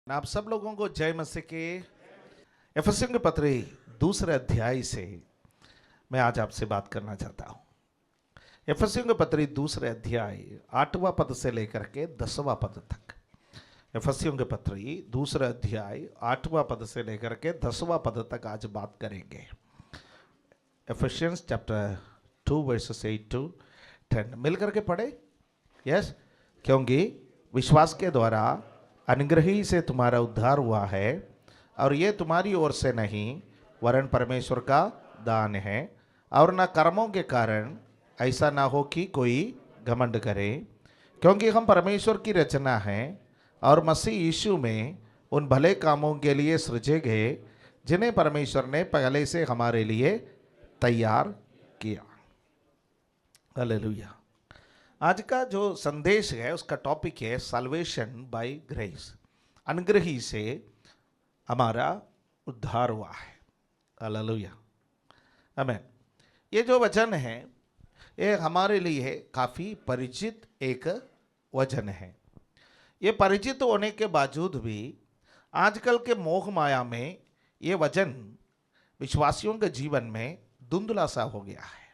आप सब लोगों को जय मसीह के। एफएसियों के पत्र दूसरे अध्याय से मैं आज आपसे बात करना चाहता हूं। एफएसियों के पत्र दूसरे अध्याय 8वां पद से लेकर के 10वां पद तक। एफएसियों के पत्र दूसरे अध्याय 8वां पद से लेकर के 10वां पद तक आज बात करेंगे। एफिशियंस चैप्टर 2 वर्सेस 8 to 10 मिलकर के पढ़े। यस, क्योंकि विश्वास के द्वारा अनुग्रह ही से तुम्हारा उद्धार हुआ है, और ये तुम्हारी ओर से नहीं वरन परमेश्वर का दान है, और न कर्मों के कारण, ऐसा ना हो कि कोई घमंड करे। क्योंकि हम परमेश्वर की रचना हैं और मसीह यीशु में उन भले कामों के लिए सृजे गए जिन्हें परमेश्वर ने पहले से हमारे लिए तैयार किया। हालेलुया। आज का जो संदेश है उसका टॉपिक है साल्वेशन बाय ग्रेस। अनुग्रह ही से हमारा उद्धार हुआ है। हालेलुया, आमीन। ये जो वचन है ये हमारे लिए काफ़ी परिचित एक वचन है। ये परिचित होने के बावजूद भी आजकल के मोह माया में ये वचन विश्वासियों के जीवन में धुंधला सा हो गया है।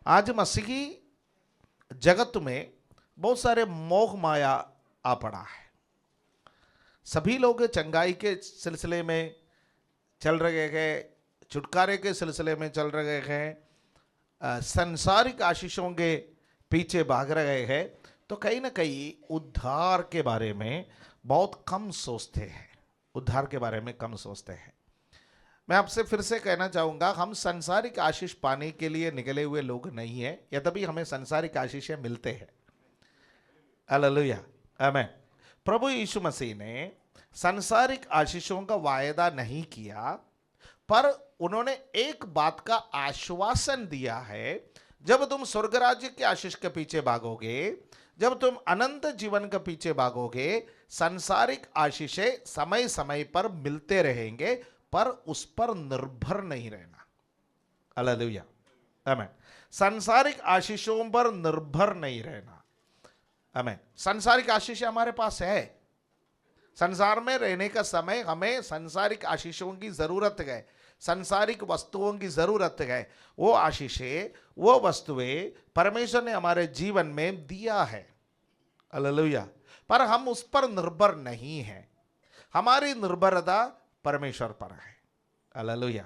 आज मसीही जगत में बहुत सारे मोह माया आ पड़ा है। सभी लोग चंगाई के सिलसिले में चल रहे हैं, छुटकारे के सिलसिले में चल रहे हैं, संसारिक आशीषों के पीछे भाग रहे हैं, तो कहीं ना कहीं उद्धार के बारे में बहुत कम सोचते हैं। उद्धार के बारे में कम सोचते हैं। मैं आपसे फिर से कहना चाहूँगा, हम संसारिक आशीष पाने के लिए निकले हुए लोग नहीं हैं, यद्यपि हमें संसारिक आशीषें मिलते हैं। हालेलुया, आमीन। प्रभु यीशु मसीह ने संसारिक आशीषों का वायदा नहीं किया, पर उन्होंने एक बात का आश्वासन दिया है। जब तुम स्वर्ग राज्य के आशीष के पीछे भागोगे, जब तुम अनंत जीवन के पीछे भागोगे, संसारिक आशीषें समय समय पर मिलते रहेंगे, पर उस पर निर्भर नहीं रहना। हालेलुया, आमीन। सांसारिक आशीषों पर निर्भर नहीं रहना। आमीन। सांसारिक आशीष हमारे पास है। संसार में रहने का समय हमें सांसारिक आशीषों की जरूरत है, सांसारिक वस्तुओं की जरूरत है। वो आशीषें, वो वस्तुएं परमेश्वर ने हमारे जीवन में दिया है। हालेलुया। पर हम उस पर निर्भर नहीं हैं। हमारी निर्भरता परमेश्वर पर है। हालेलुया,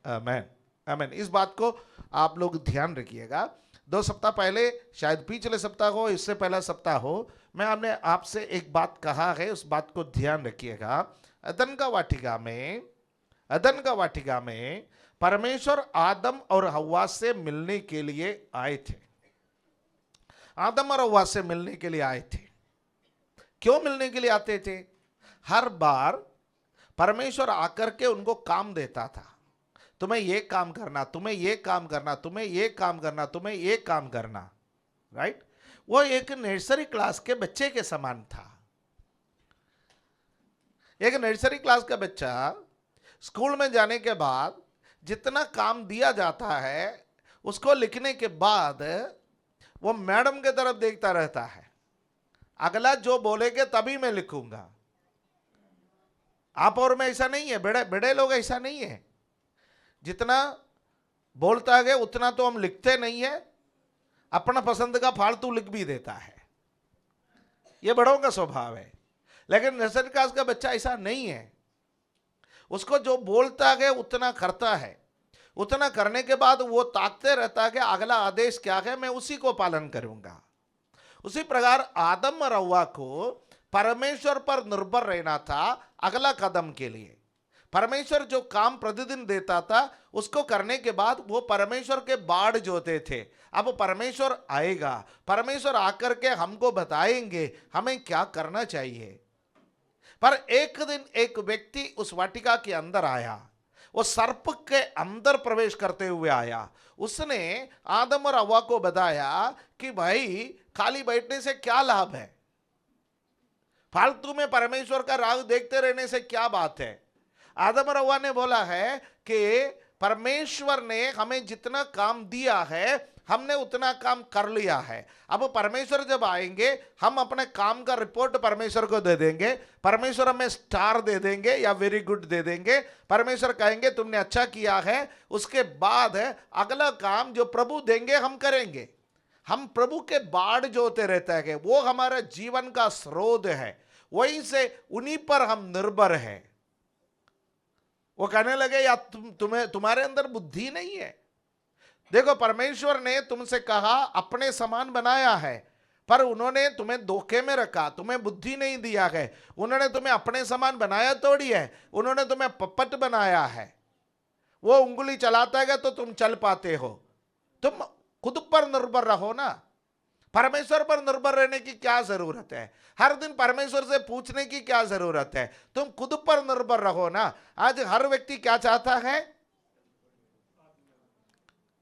आमीन, आमीन। इस बात को आप लोग ध्यान रखिएगा। 2 सप्ताह पहले, शायद पिछले सप्ताह हो, इससे पहला सप्ताह हो, मैं आपने आपसे एक बात कहा है, उस बात को ध्यान रखिएगा। अदन का वाटिका में परमेश्वर आदम और हव्वा से मिलने के लिए आए थे। आदम और हव्वा से मिलने के लिए आए थे। क्यों मिलने के लिए आते थे? हर बार परमेश्वर आकर के उनको काम देता था। तुम्हें ये काम करना, तुम्हें ये काम करना, तुम्हें ये काम करना, तुम्हें ये काम करना, राइट? वो एक नर्सरी क्लास के बच्चे के समान था। एक नर्सरी क्लास का बच्चा स्कूल में जाने के बाद जितना काम दिया जाता है, उसको लिखने के बाद वो मैडम के तरफ देखता रहता है। अगला जो बोलेगे तभी मैं लिखूंगा। आप और मैं ऐसा नहीं है, बड़े बड़े लोग ऐसा नहीं है। जितना बोलता है उतना तो हम लिखते नहीं है, अपना पसंद का फालतू लिख भी देता है। यह बड़ों का स्वभाव है। लेकिन नर्सरी क्लास का बच्चा ऐसा नहीं है। उसको जो बोलता है उतना करता है। उतना करने के बाद वो ताकते रहता है कि अगला आदेश क्या है, मैं उसी को पालन करूंगा। उसी प्रकार आदम और हव्वा को परमेश्वर पर निर्भर रहना था अगला कदम के लिए। परमेश्वर जो काम प्रतिदिन देता था उसको करने के बाद वो परमेश्वर के बाढ़ जोते थे। अब परमेश्वर आएगा, परमेश्वर आकर के हमको बताएंगे हमें क्या करना चाहिए। पर एक दिन एक व्यक्ति उस वाटिका के अंदर आया। वो सर्प के अंदर प्रवेश करते हुए आया। उसने आदम और हव्वा को बताया कि भाई, खाली बैठने से क्या लाभ है? फालतू में परमेश्वर का राह देखते रहने से क्या बात है? आदम और हव्वा ने बोला है कि परमेश्वर ने हमें जितना काम दिया है हमने उतना काम कर लिया है। अब परमेश्वर जब आएंगे हम अपने काम का रिपोर्ट परमेश्वर को दे देंगे, परमेश्वर हमें स्टार दे देंगे या वेरी गुड दे देंगे, परमेश्वर कहेंगे तुमने अच्छा किया है। उसके बाद अगला काम जो प्रभु देंगे हम करेंगे। हम प्रभु के बाढ़ जो होते रहता है वो हमारा जीवन का स्रोत है, वहीं से उन्हीं पर हम निर्भर हैं। वो कहने लगे या तुम्हारे अंदर बुद्धि नहीं है। देखो परमेश्वर ने तुमसे कहा अपने समान बनाया है, पर उन्होंने तुम्हें धोखे में रखा, तुम्हें बुद्धि नहीं दिया है। उन्होंने तुम्हें अपने समान बनाया थोड़ी है, उन्होंने तुम्हें पपट बनाया है। वो उंगली चलाता है तो तुम चल पाते हो। तुम खुद पर निर्भर रहो ना, परमेश्वर पर निर्भर रहने की क्या जरूरत है? हर दिन परमेश्वर से पूछने की क्या जरूरत है? तुम खुद पर निर्भर रहो ना। आज हर व्यक्ति क्या चाहता है?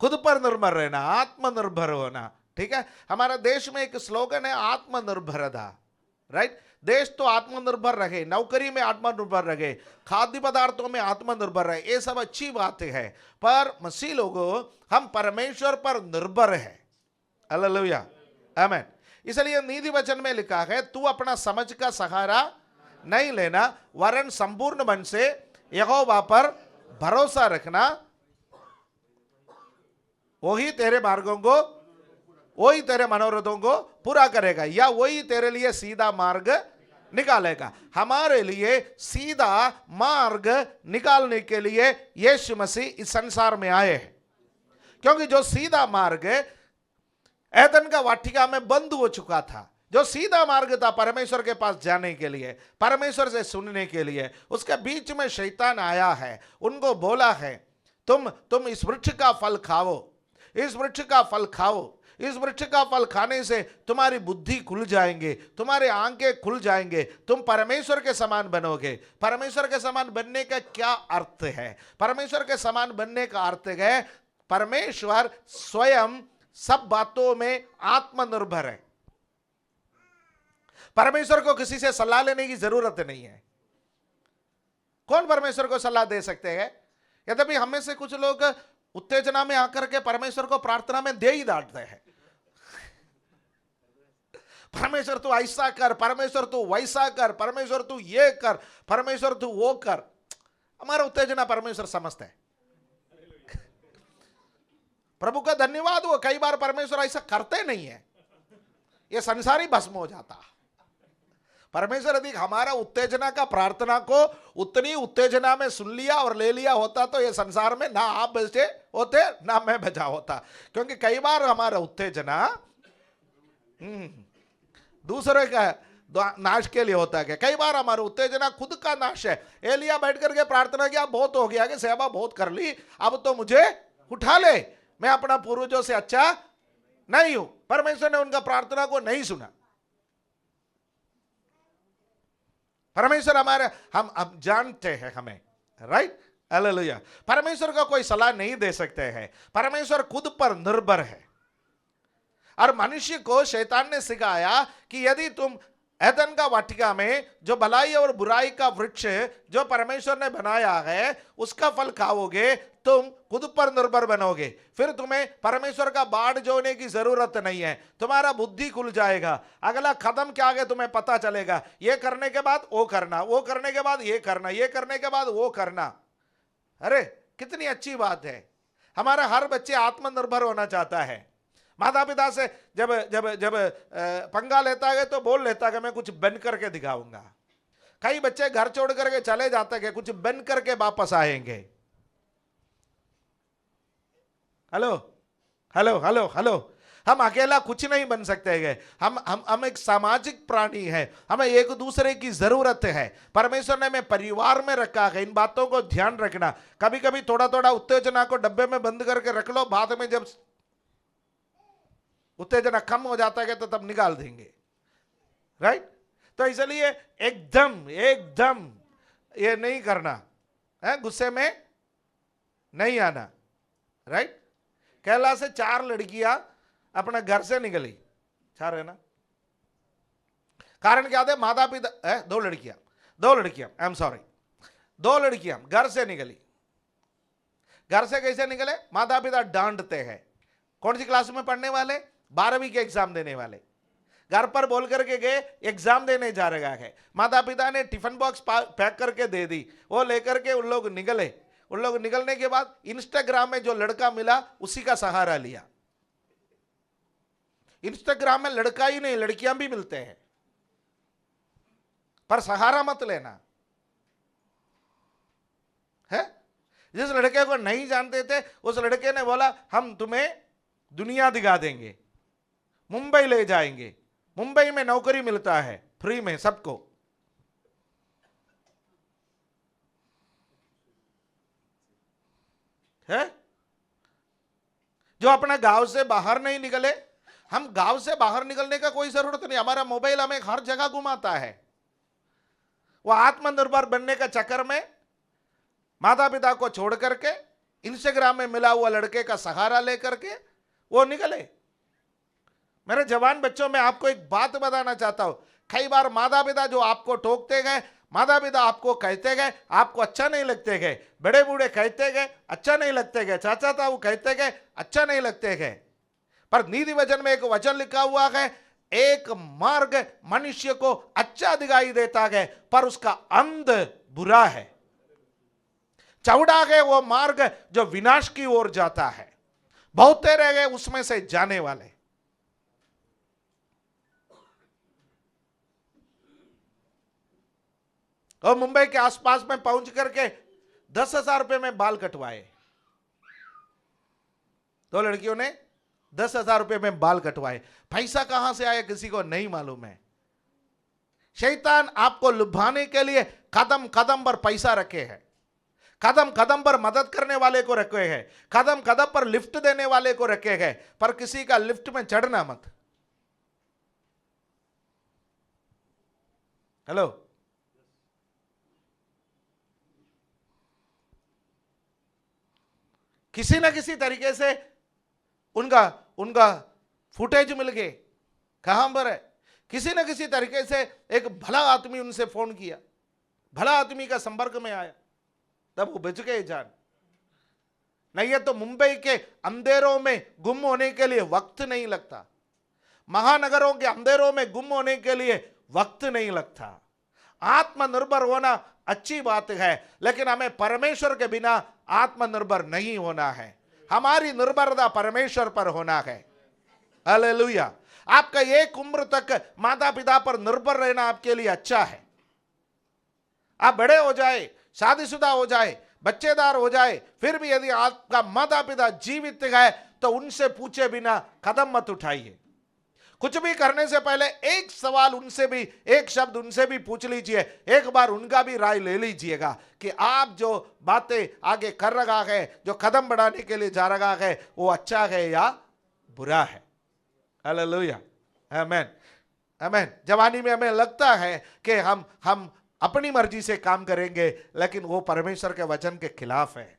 खुद पर निर्भर रहना, आत्मनिर्भर होना। ठीक है, हमारा देश में एक स्लोगन है आत्मनिर्भरता, राइट। देश तो आत्मनिर्भर रहे, नौकरी में आत्मनिर्भर रहे, खाद्य पदार्थों में आत्मनिर्भर रहे, ये सब अच्छी बातें है। पर मसीह लोगों हम परमेश्वर पर निर्भर है। हालेलुया, आमीन। इसलिए नीति वचन में लिखा है तू अपना समझ का सहारा नहीं लेना, वरन संपूर्ण मन से यहोवा पर भरोसा रखना, वही तेरे मार्गों को, वही तेरे मनोरथों को पूरा करेगा, या वही तेरे लिए सीधा मार्ग निकालेगा। हमारे लिए सीधा मार्ग निकालने के लिए यीशु मसीह इस संसार में आए हैं। क्योंकि जो सीधा मार्ग एदन का वाटिका में बंद हो चुका था, जो सीधा मार्ग था परमेश्वर के पास जाने के लिए, परमेश्वर से सुनने के लिए, उसके बीच में शैतान आया है, उनको बोला है तुम इस वृक्ष का फल खाओ, इस वृक्ष का फल खाओ, इस वृक्ष का फल खाने से तुम्हारी बुद्धि खुल जाएंगे, तुम्हारे आंखें खुल जाएंगे, तुम परमेश्वर के समान बनोगे। परमेश्वर के समान बनने का क्या अर्थ है? परमेश्वर के समान बनने का अर्थ है परमेश्वर स्वयं सब बातों में आत्मनिर्भर है। परमेश्वर को किसी से सलाह लेने की जरूरत नहीं है। कौन परमेश्वर को सलाह दे सकते हैं? यद्यपि हमें से कुछ लोग उत्तेजना में आकर के परमेश्वर को प्रार्थना में दे ही डांटते हैं। परमेश्वर तू ऐसा कर, परमेश्वर तू वैसा कर, परमेश्वर तू ये कर, परमेश्वर तू वो कर। हमारा उत्तेजना परमेश्वर समझता है। प्रभु का धन्यवाद हो, कई बार परमेश्वर ऐसा करते नहीं है, ये संसारी भस्म हो जाता। परमेश्वर यदि हमारा उत्तेजना का प्रार्थना को उतनी उत्तेजना में सुन लिया और ले लिया होता तो ये संसार में ना आप बचे होते ना मैं बचा होता। क्योंकि कई बार हमारा उत्तेजना दूसरे का नाश के लिए होता है। कई बार हमारा उत्तेजना खुद का नाश है। एलिया बैठ करके प्रार्थना किया, बहुत हो गया कि सेवा बहुत कर ली, अब तो मुझे उठा ले, मैं अपना पूर्वजों से अच्छा नहीं हूं। परमेश्वर ने उनका प्रार्थना को नहीं सुना। परमेश्वर हमारे हम जानते हैं हमें, राइट। हालेलुया। परमेश्वर का कोई सलाह नहीं दे सकते हैं, परमेश्वर खुद पर निर्भर है। और मनुष्य को शैतान ने सिखाया कि यदि तुम एदन का वाटिका में जो भलाई और बुराई का वृक्ष जो परमेश्वर ने बनाया है उसका फल खाओगे तुम खुद पर निर्भर बनोगे, फिर तुम्हें परमेश्वर का बाढ़ जोने की जरूरत नहीं है, तुम्हारा बुद्धि खुल जाएगा। अगला कदम क्या आगे तुम्हें पता चलेगा, ये करने के बाद वो करना, वो करने के बाद ये करना, ये करने के बाद वो करना। अरे कितनी अच्छी बात है। हमारा हर बच्चे आत्मनिर्भर होना चाहता है। माता पिता से जब जब जब पंगा लेता है तो बोल लेता है कि मैं कुछ बन करके दिखाऊंगा। कई बच्चे घर छोड़ करके चले जाते हैं, कुछ बन करके वापस आएंगे। हेलो हेलो हेलो हेलो, हम अकेला कुछ नहीं बन सकते हैं। हम एक सामाजिक प्राणी है, हमें एक दूसरे की जरूरत है। परमेश्वर ने हमें परिवार में रखा है, इन बातों को ध्यान रखना। कभी कभी थोड़ा थोड़ा उत्तेजना को डब्बे में बंद करके रख लो, बाद में जब उत्तेजना कम हो जाता है तो तब निकाल देंगे, राइट। तो इसलिए एकदम एकदम ये नहीं करना है, गुस्से में नहीं आना, राइट। केरला से 4 लड़कियां अपने घर से निकली, 4 है ना। कारण क्या थे? माता पिता 2 लड़कियां आई एम सॉरी 2 लड़कियां घर से निकली। घर से कैसे निकले? माता पिता डांटते हैं। कौन सी क्लास में पढ़ने वाले? 12वीं के एग्जाम देने वाले। घर पर बोल करके गए एग्जाम देने जा रहा है, माता पिता ने टिफिन बॉक्स पैक करके दे दी, वो लेकर के उन लोग निकले। उन लोग निकलने के बाद इंस्टाग्राम में जो लड़का मिला उसी का सहारा लिया। इंस्टाग्राम में लड़का ही नहीं लड़कियां भी मिलते हैं, पर सहारा मत लेना है। जिस लड़के को नहीं जानते थे उस लड़के ने बोला हम तुम्हें दुनिया दिखा देंगे, मुंबई ले जाएंगे, मुंबई में नौकरी मिलता है फ्री में सबको। है जो अपना गांव से बाहर नहीं निकले। हम गांव से बाहर निकलने का कोई जरूरत नहीं, हमारा मोबाइल हमें हर जगह घुमाता है। वो आत्मनिर्भर बनने का चक्कर में माता पिता को छोड़ करके इंस्टाग्राम में मिला हुआ लड़के का सहारा लेकर के वो निकले। मेरे जवान बच्चों में आपको एक बात बताना चाहता हूं, कई बार माता पिता जो आपको टोकते गए, माता पिता आपको कहते गए, आपको अच्छा नहीं लगते गए, बड़े बूढ़े कहते गए अच्छा नहीं लगते गए, चाचा ताऊ कहते गए अच्छा नहीं लगते गए, पर नीति वचन में एक वचन लिखा हुआ है, एक मार्ग मनुष्य को अच्छा दिखाई देता है पर उसका अंत बुरा है। चौड़ा है वो मार्ग जो विनाश की ओर जाता है, बहुते रह गए उसमें से जाने वाले। और मुंबई के आसपास में पहुंच करके 10,000 रुपए में बाल कटवाए। दो लड़कियों ने 10,000 रुपए में बाल कटवाए। पैसा कहां से आया किसी को नहीं मालूम है। शैतान आपको लुभाने के लिए कदम कदम पर पैसा रखे हैं, कदम कदम पर मदद करने वाले को रखे हैं, कदम कदम पर लिफ्ट देने वाले को रखे हैं, पर किसी का लिफ्ट में चढ़ना मत। हेलो, किसी ना किसी तरीके से उनका उनका फुटेज मिल गए, कहां पर है, किसी ना किसी तरीके से एक भला आदमी उनसे फोन किया, भला आदमी का संपर्क में आया, तब वो बच गए जान। नहीं है तो मुंबई के अंधेरों में गुम होने के लिए वक्त नहीं लगता, महानगरों के अंधेरों में गुम होने के लिए वक्त नहीं लगता। आत्मनिर्भर होना अच्छी बात है, लेकिन हमें परमेश्वर के बिना आत्मनिर्भर नहीं होना है। हमारी निर्भरता परमेश्वर पर होना है। हालेलुया। आपका एक उम्र तक माता पिता पर निर्भर रहना आपके लिए अच्छा है। आप बड़े हो जाए, शादीशुदा हो जाए, बच्चेदार हो जाए, फिर भी यदि आपका माता पिता जीवित है तो उनसे पूछे बिना कदम मत उठाइए। कुछ भी करने से पहले एक सवाल उनसे भी, एक शब्द उनसे भी पूछ लीजिए, एक बार उनका भी राय ले लीजिएगा कि आप जो बातें आगे कर रहा है, जो कदम बढ़ाने के लिए जा रहा है, वो अच्छा है या बुरा है। हालेलुया, आमीन, आमीन। जवानी में हमें लगता है कि हम अपनी मर्जी से काम करेंगे, लेकिन वो परमेश्वर के वचन के खिलाफ है।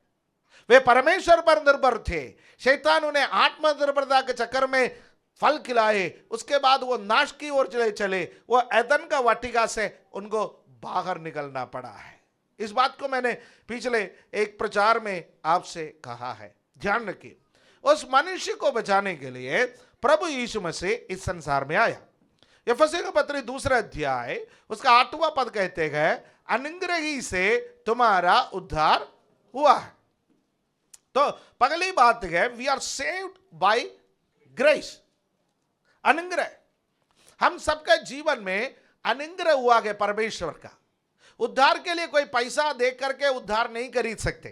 वे परमेश्वर पर निर्भर थे, शैतान उन्हें आत्मनिर्भरता के चक्कर में फल खिलाए, उसके बाद वो नाश की ओर चले, वो एदन का वाटिका से उनको बाहर निकलना पड़ा है। इस बात को मैंने पिछले एक प्रचार में आपसे कहा है, ध्यान रखिए। उस मनुष्य को बचाने के लिए प्रभु यीशु मसीह इस संसार में आया। एफएसी का पत्री 2 अध्याय उसका 8वां पद कहते हैं, अनुग्रही से तुम्हारा उद्धार हुआ है। तो पहली बात है, we are saved by grace. अनुग्रह, हम सबके जीवन में अनुग्रह हुआ है परमेश्वर का। उद्धार के लिए कोई पैसा दे करके उद्धार नहीं खरीद सकते,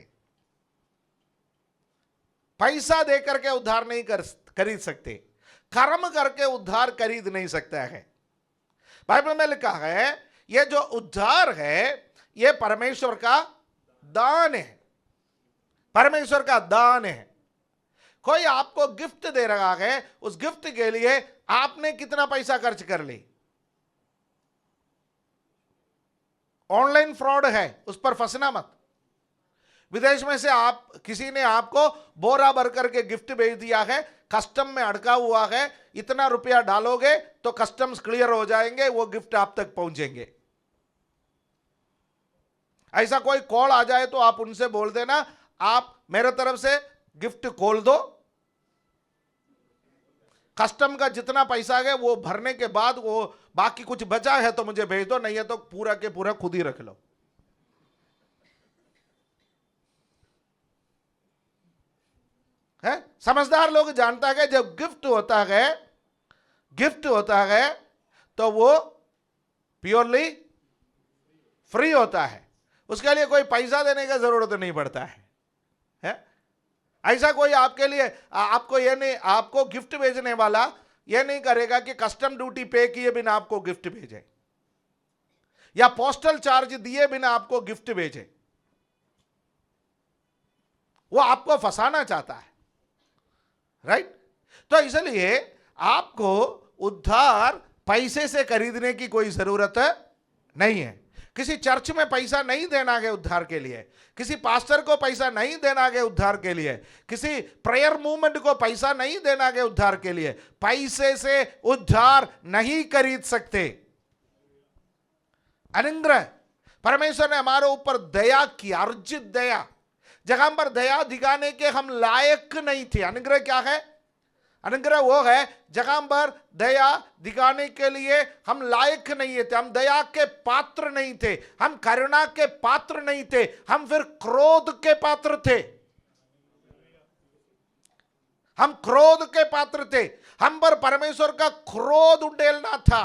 पैसा दे करके उद्धार नहीं खरीद सकते, कर्म करके उद्धार खरीद नहीं सकता है। बाइबल में लिखा है ये जो उद्धार है ये परमेश्वर का दान है, परमेश्वर का दान है। कोई आपको गिफ्ट दे रहा है, उस गिफ्ट के लिए आपने कितना पैसा खर्च कर ली। ऑनलाइन फ्रॉड है, उस पर फंसना मत। विदेश में से आप किसी ने आपको बोरा भर करके गिफ्ट भेज दिया है, कस्टम में अड़का हुआ है, इतना रुपया डालोगे तो कस्टम्स क्लियर हो जाएंगे, वो गिफ्ट आप तक पहुंचेंगे। ऐसा कोई कॉल आ जाए तो आप उनसे बोल देना आप मेरे तरफ से गिफ्ट खोल दो, कस्टम का जितना पैसा है वो भरने के बाद वो बाकी कुछ बचा है तो मुझे भेज दो, नहीं है तो पूरा के पूरा खुद ही रख लो। है समझदार लोग जानता है जब गिफ्ट होता है तो वो प्योरली फ्री होता है, उसके लिए कोई पैसा देने की जरूरत नहीं पड़ता है। ऐसा कोई आपके लिए आपको ये नहीं, आपको गिफ्ट भेजने वाला ये नहीं करेगा कि कस्टम ड्यूटी पे किए बिना आपको गिफ्ट भेजे या पोस्टल चार्ज दिए बिना आपको गिफ्ट भेजे। वो आपको फंसाना चाहता है, राइट? तो इसलिए आपको उद्धार पैसे से खरीदने की कोई जरूरत नहीं है। किसी चर्च में पैसा नहीं देना है उद्धार के लिए, किसी पास्टर को पैसा नहीं देना है उद्धार के लिए, किसी प्रेयर मूवमेंट को पैसा नहीं देना है उद्धार के लिए। पैसे से उद्धार नहीं खरीद सकते। अनुग्रह, परमेश्वर ने हमारे ऊपर दया की, अर्जित दया, जहां पर दया दिखाने के हम लायक नहीं थे। अनुग्रह क्या है? अनुग्रह वो है जहां पर दया दिखाने के लिए हम लायक नहीं थे, हम दया के पात्र नहीं थे, हम करुणा के पात्र नहीं थे, हम फिर क्रोध के पात्र थे। हम क्रोध के पात्र थे, हम पर परमेश्वर का क्रोध उंडेलना था,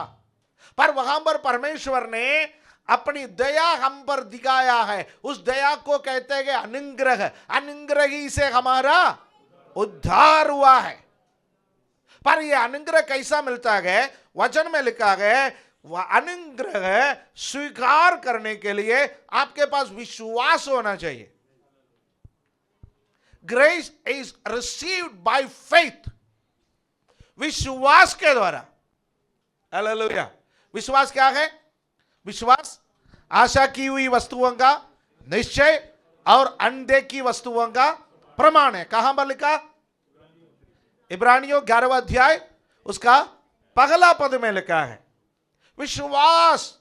पर वहां पर परमेश्वर ने अपनी दया हम पर दिखाया है। उस दया को कहते हैं अनुग्रह। अनुग्रह ही से हमारा उद्धार हुआ है। पर यह अनुग्रह कैसा मिलता है? वचन में लिखा है वह अनुग्रह स्वीकार करने के लिए आपके पास विश्वास होना चाहिए। Grace is received by faith, विश्वास के द्वारा। हालेलुया। विश्वास क्या है? विश्वास आशा की हुई वस्तुओं का निश्चय और अनदेखी वस्तुओं का प्रमाण है। कहां पर लिखा? इब्रानियों 11वां अध्याय उसका पहला पद में लिखा है। विश्वास,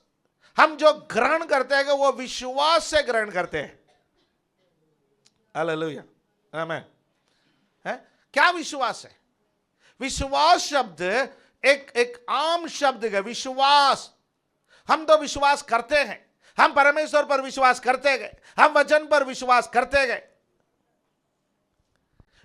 हम जो ग्रहण करते हैं वो विश्वास से ग्रहण करते हैं। हालेलुया, आमीन। है क्या विश्वास है? विश्वास शब्द एक आम शब्द है। विश्वास, हम तो विश्वास करते हैं, हम परमेश्वर पर विश्वास करते गए, हम वचन पर विश्वास करते गए।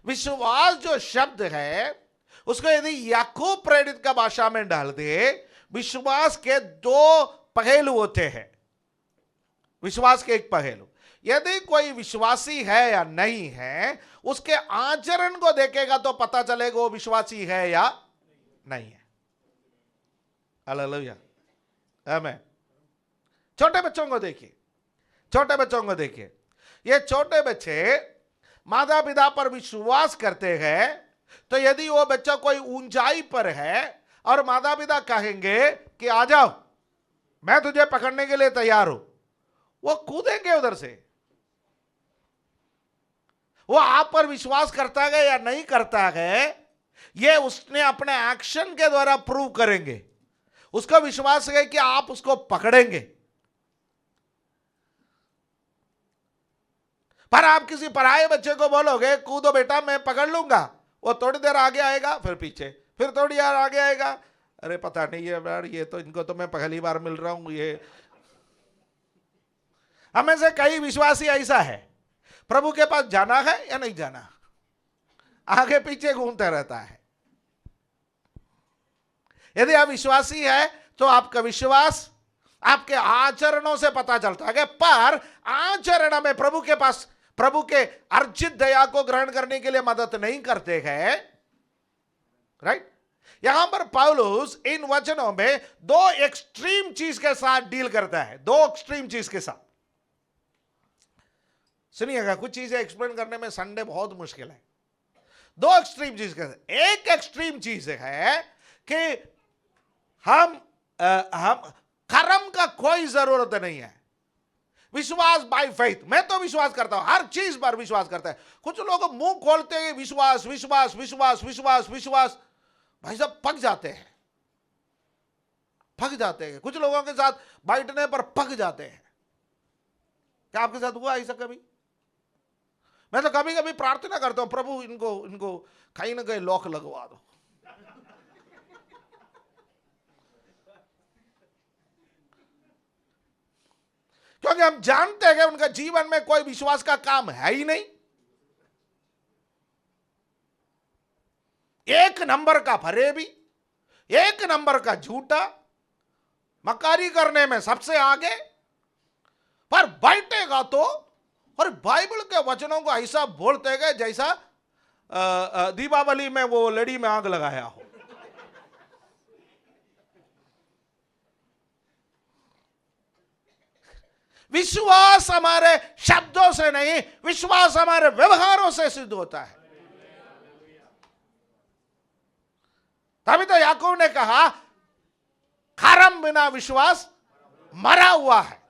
विश्वास जो शब्द है उसको यदि याकूब प्रेरित का भाषा में डाल दे, विश्वास के दो पहलू होते हैं। विश्वास के एक पहलू, यदि कोई विश्वासी है या नहीं है, उसके आचरण को देखेगा तो पता चलेगा वो विश्वासी है या नहीं है। हालेलुया, आमीन। छोटे बच्चों को देखिए, छोटे बच्चों को देखिए। ये छोटे बच्चे माता पिता पर विश्वास करते हैं, तो यदि वो बच्चा कोई ऊंचाई पर है और माता पिता कहेंगे कि आ जाओ, मैं तुझे पकड़ने के लिए तैयार हूं, वो कूदेंगे उधर से। वो आप पर विश्वास करता है या नहीं करता है, ये उसने अपने एक्शन के द्वारा प्रूव करेंगे। उसका विश्वास है कि आप उसको पकड़ेंगे। पर आप किसी पराये बच्चे को बोलोगे कूदो बेटा मैं पकड़ लूंगा, वो थोड़ी देर आगे आएगा, फिर पीछे, फिर थोड़ी देर आगे आएगा, अरे पता नहीं है यार, ये तो इनको तो मैं पहली बार मिल रहा हूं। ये हमें से कई विश्वासी ऐसा है, प्रभु के पास जाना है या नहीं जाना, आगे पीछे घूमता रहता है। यदि आप विश्वासी है तो आपका विश्वास आपके आचरणों से पता चलता है। पर आचरण में प्रभु के अर्जित दया को ग्रहण करने के लिए मदद नहीं करते हैं, राइट? यहां पर पौलुस इन वचनों में दो एक्सट्रीम चीज के साथ डील करता है। दो एक्सट्रीम चीज के साथ सुनिएगा, कुछ चीजें एक्सप्लेन करने में संडे बहुत मुश्किल है। दो एक्सट्रीम चीज के साथ, एक एक्सट्रीम चीज है कि हम कर्म का कोई जरूरत नहीं है, विश्वास बाय फेथ। मैं तो विश्वास करता हूं, हर चीज पर विश्वास करता है। कुछ लोग मुंह खोलते हैं विश्वास विश्वास विश्वास विश्वास विश्वास, भाई साहब पक जाते हैं, पक जाते हैं। कुछ लोगों के साथ बैठने पर पक जाते हैं। क्या आपके साथ हुआ ऐसा कभी? मैं तो कभी कभी प्रार्थना करता हूं, प्रभु इनको इनको कहीं ना कहीं लॉक लगवा दो। क्योंकि हम जानते हैं कि उनका जीवन में कोई विश्वास का काम है ही नहीं। एक नंबर का फरेबी, एक नंबर का झूठा, मक्कारी करने में सबसे आगे, पर बैठेगा तो और बाइबल के वचनों को ऐसा बोलते गए जैसा दीपावली में वो लड़ी में आग लगाया हो। विश्वास हमारे शब्दों से नहीं, विश्वास हमारे व्यवहारों से सिद्ध होता है। तभी तो याकूब ने कहा कर्म बिना विश्वास मरा हुआ है।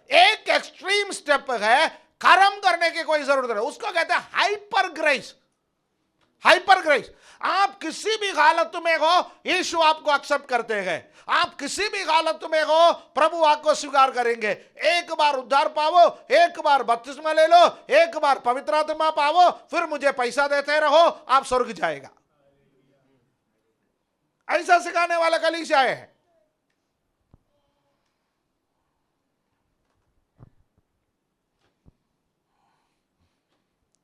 एक एक्सट्रीम स्टेप है, कर्म करने की कोई जरूरत नहीं, उसको कहते हैं हाइपर ग्रेस। हाइपर ग्रेस, आप किसी भी हालत में हो यीशु आपको एक्सेप्ट करते हैं। आप किसी भी हालत में हो प्रभु आपको स्वीकार करेंगे। एक बार उद्धार पावो, एक बार बपतिस्मा ले लो, एक बार पवित्र आत्मा पावो, फिर मुझे पैसा देते रहो, आप स्वर्ग जाएगा। ऐसा सिखाने वाला कलीसिया है।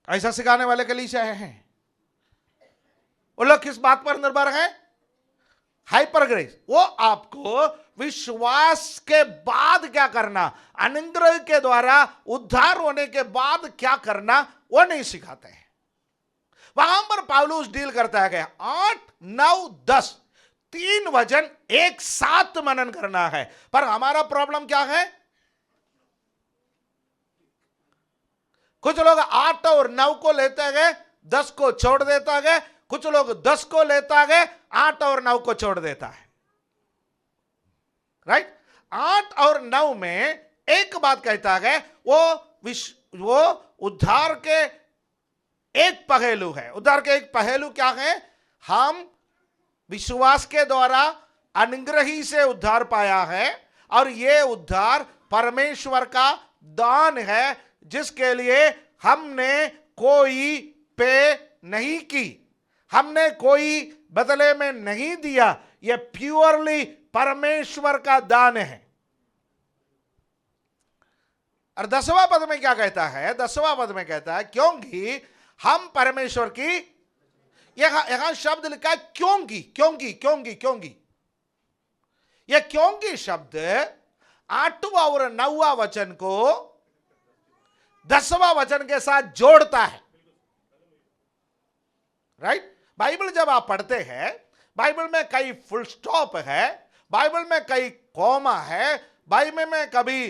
ऐसा सिखाने वाले कलीसिया हैं। वो लोग किस बात पर निर्भर हैं? Hyper grace. वो आपको विश्वास के बाद क्या करना, अनुग्रह के द्वारा उद्धार होने के बाद क्या करना, वो नहीं सिखाते हैं। वहां पर पौलुस डील करता है कि 8, 9, 10 तीन वचन एक साथ मनन करना है। पर हमारा प्रॉब्लम क्या है? कुछ लोग 8 और 9 को लेते हैं, 10 को छोड़ देता है। कुछ लोग 10 को लेता है, 8 और 9 को छोड़ देता है। राइट? 8 और 9 में एक बात कहता है, वो उद्धार के एक पहलू है। उद्धार के एक पहलू क्या है? हम विश्वास के द्वारा अनुग्रही से उद्धार पाया है, और यह उद्धार परमेश्वर का दान है, जिसके लिए हमने कोई पे नहीं की, हमने कोई बदले में नहीं दिया। यह प्योरली परमेश्वर का दान है। और 10वां पद में क्या कहता है? 10वां पद में कहता है क्योंकि हम परमेश्वर की, यहां शब्द लिखा है क्योंकि, क्योंकि, क्योंकि, क्योंकि। यह क्योंकि शब्द 8वां और 9वां वचन को 10वां वचन के साथ जोड़ता है। राइट? बाइबल जब आप पढ़ते हैं, बाइबल में कई फुल स्टॉप है, बाइबल में कई कॉमा है, बाइबल में कभी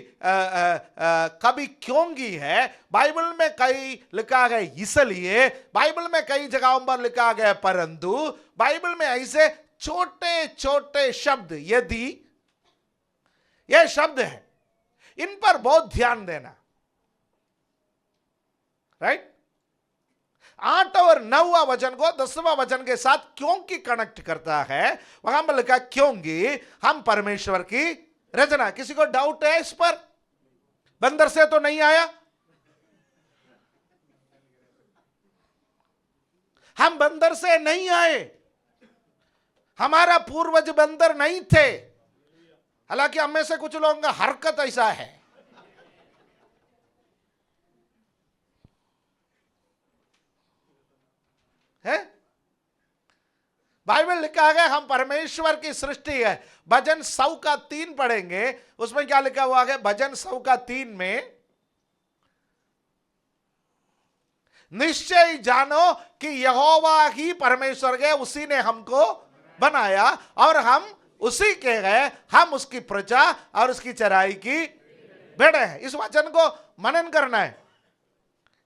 क्योंकि है, बाइबल में कई लिखा गया इसलिए, बाइबल में कई जगहों पर लिखा गया परंतु, बाइबल में ऐसे छोटे छोटे शब्द, यदि ये शब्द है, इन पर बहुत ध्यान देना। राइट? 8 और 9वां वचन को 10वां वचन के साथ क्योंकि कनेक्ट करता है। वहां पर लिखा क्योंकि हम परमेश्वर की रचना। किसी को डाउट है इस पर? बंदर से तो नहीं आया? हम बंदर से नहीं आए, हमारा पूर्वज बंदर नहीं थे। हालांकि हम में से कुछ लोगों का हरकत ऐसा है। बाइबल लिखा है हम परमेश्वर की सृष्टि है। भजन 100 का 3 पढ़ेंगे, उसमें क्या लिखा हुआ है? भजन 100 का 3 में निश्चय जानो कि यहोवा ही परमेश्वर है, उसी ने हमको बनाया और हम उसी के हैं, हम उसकी प्रजा और उसकी चराई की भेड़ें हैं। इस वचन को मनन करना है,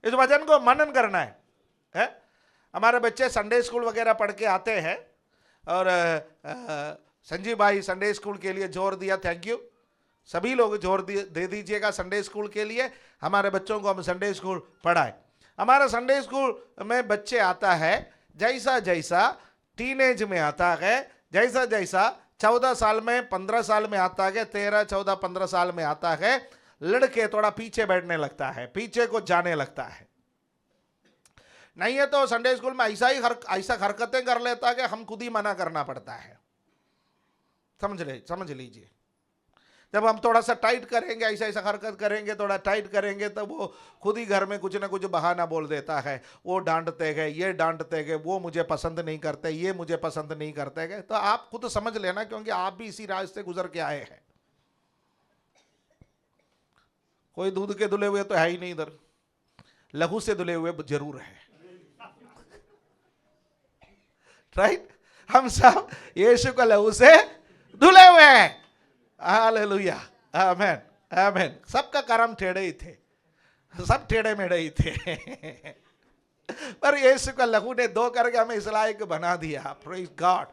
इस वचन को मनन करना है? हमारे बच्चे संडे स्कूल वगैरह पढ़ के आते हैं, और संजीव भाई संडे स्कूल के लिए जोर दिया, थैंक यू। सभी लोग जोर दे दीजिएगा संडे स्कूल के लिए। हमारे बच्चों को हम संडे स्कूल पढ़ाएं। हमारा संडे स्कूल में बच्चे आता है जैसा जैसा टीनेज में आता है, जैसा जैसा 14 साल में 15 साल में आता है, 13, 14, 15 साल में आता है, लड़के थोड़ा पीछे बैठने लगता है, पीछे को जाने लगता है। नहीं है तो संडे स्कूल में ऐसा हरकतें कर लेता है कि हम खुद ही मना करना पड़ता है। समझ लीजिए, जब हम थोड़ा सा टाइट करेंगे, ऐसा ऐसा हरकत करेंगे, थोड़ा टाइट करेंगे, तो वो खुद ही घर में कुछ ना कुछ बहाना बोल देता है। वो डांटते गए, ये डांटते गए, वो मुझे पसंद नहीं करते, ये मुझे पसंद नहीं करते गए। तो आप खुद समझ लेना, क्योंकि आप भी इसी रास्ते से गुजर के आए हैं। कोई दूध के धुले हुए तो है ही नहीं इधर, लहू से धुले हुए जरूर है, राइट। हम सब यीशु का लहू से धुले हुए हैं। हालेलुया, आमेन, आमेन। सबका कर्म टेढ़े ही थे, सब टेढ़े मेढ़े ही थे, पर यीशु का लहू ने धो करके हमें इस लायक बना दिया। प्रेज गॉड,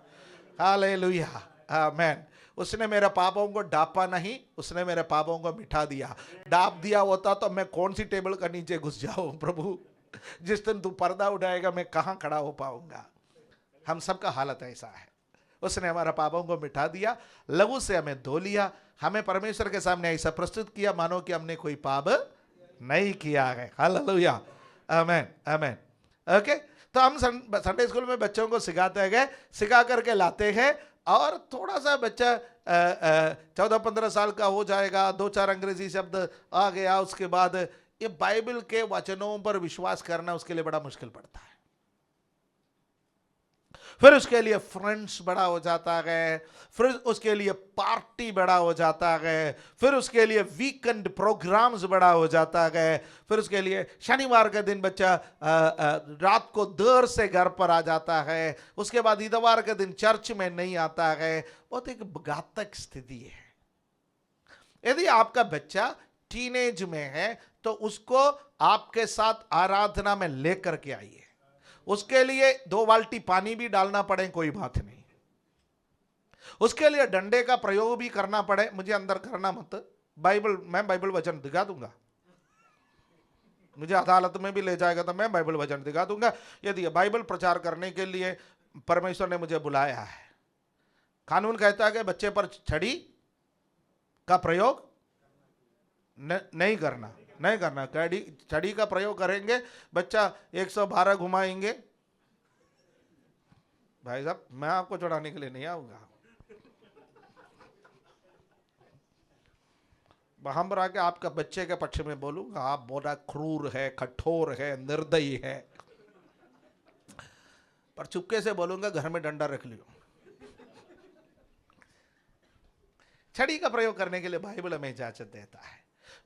हालेलुया, आमेन। उसने मेरे पापों को डापा नहीं, उसने मेरे पापों को मिटा दिया। डाप दिया होता तो मैं कौन सी टेबल का नीचे घुस जाऊं प्रभु, जिस दिन तू पर्दा उठाएगा मैं कहां खड़ा हो पाऊंगा। हम सबका हालत ऐसा है। उसने हमारा पापों को मिटा दिया, लहू से हमें धो लिया, हमें परमेश्वर के सामने ऐसा प्रस्तुत किया मानो कि हमने कोई पाप नहीं किया है। हालेलुया, आमेन, आमेन। ओके, तो हम संडे स्कूल में बच्चों को सिखाते गए, सिखा करके लाते हैं, और थोड़ा सा बच्चा 14-15 साल का हो जाएगा, 2-4 अंग्रेजी शब्द आ गया, उसके बाद ये बाइबल के वचनों पर विश्वास करना उसके लिए बड़ा मुश्किल पड़ता है। फिर उसके लिए फ्रेंड्स बड़ा हो जाता है, फिर उसके लिए पार्टी बड़ा हो जाता है, फिर उसके लिए वीकेंड प्रोग्राम्स बड़ा हो जाता है, फिर उसके लिए शनिवार के दिन बच्चा रात को देर से घर पर आ जाता है, उसके बाद इतवार के दिन चर्च में नहीं आता है। बहुत एक घातक स्थिति है। यदि आपका बच्चा टीनेज में है तो उसको आपके साथ आराधना में लेकर के आइए। उसके लिए 2 बाल्टी पानी भी डालना पड़े कोई बात नहीं, उसके लिए डंडे का प्रयोग भी करना पड़े, मुझे अंदर करना मत। मैं बाइबल वचन दिखा दूंगा, मुझे अदालत में भी ले जाएगा तो मैं बाइबल वचन दिखा दूंगा। यदि बाइबल प्रचार करने के लिए परमेश्वर ने मुझे बुलाया है, कानून कहता है कि बच्चे पर छड़ी का प्रयोग नहीं करना। छड़ी का प्रयोग करेंगे, बच्चा 112 घुमाएंगे। भाई साहब, मैं आपको चढ़ाने के लिए नहीं आऊंगा, वहां पर आके आपका बच्चे के पक्ष में बोलूंगा, आप बड़ा क्रूर है, कठोर है, निर्दयी है, पर चुपके से बोलूंगा घर में डंडा रख लियो। छड़ी का प्रयोग करने के लिए बाइबल हमें इजाजत देता है,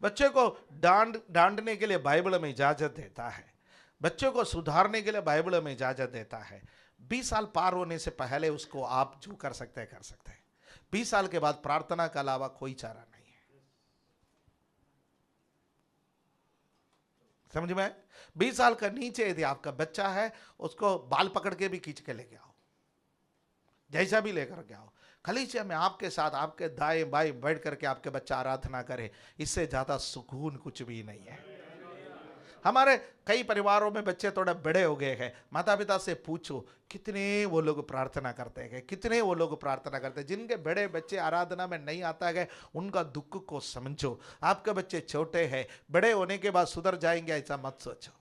बच्चे को डांटने के लिए बाइबल हमें इजाजत देता है, बच्चों को सुधारने के लिए बाइबल हमें इजाजत देता है। 20 साल पार होने से पहले उसको आप जो कर सकते हैं कर सकते हैं। 20 साल के बाद प्रार्थना के अलावा कोई चारा नहीं है, समझ में? 20 साल का नीचे यदि आपका बच्चा है, उसको बाल पकड़ के भी खींच के लेके आओ, जैसा भी लेकर के आओ। कलीसिया में आपके साथ आपके दाएं बाएं बैठ करके आपके बच्चा आराधना करे, इससे ज्यादा सुकून कुछ भी नहीं है। हमारे कई परिवारों में बच्चे थोड़े बड़े हो गए हैं, माता पिता से पूछो कितने वो लोग प्रार्थना करते हैं, कितने वो लोग प्रार्थना करते हैं। जिनके बड़े बच्चे आराधना में नहीं आता है, उनका दुख को समझो। आपके बच्चे छोटे हैं, बड़े होने के बाद सुधर जाएंगे ऐसा मत सोचो,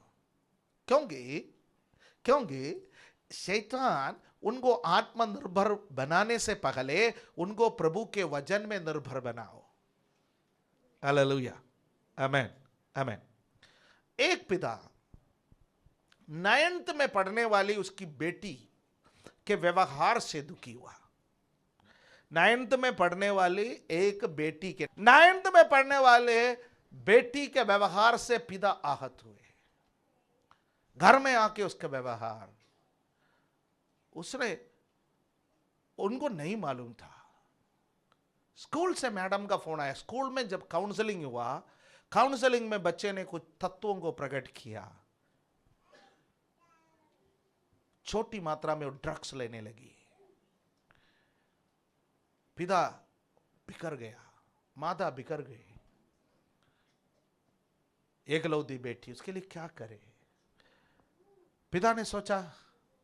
क्योंकि शैतान उनको आत्मनिर्भर बनाने से पहले उनको प्रभु के वचन में निर्भर बनाओ। हालेलुया, आमेन, आमेन। एक पिता 9th में पढ़ने वाली उसकी बेटी के व्यवहार से दुखी हुआ। 9th में पढ़ने वाली एक बेटी के 9th में पढ़ने वाले बेटी के व्यवहार से पिता आहत हुए। घर में आके उसका व्यवहार, उसने उनको नहीं मालूम था। स्कूल से मैडम का फोन आया, स्कूल में जब काउंसलिंग हुआ, काउंसलिंग में बच्चे ने कुछ तत्वों को प्रकट किया, छोटी मात्रा में वो ड्रग्स लेने लगी। पिता बिखर गया, माता बिखर गई, एकलौती बेटी, उसके लिए क्या करे। पिता ने सोचा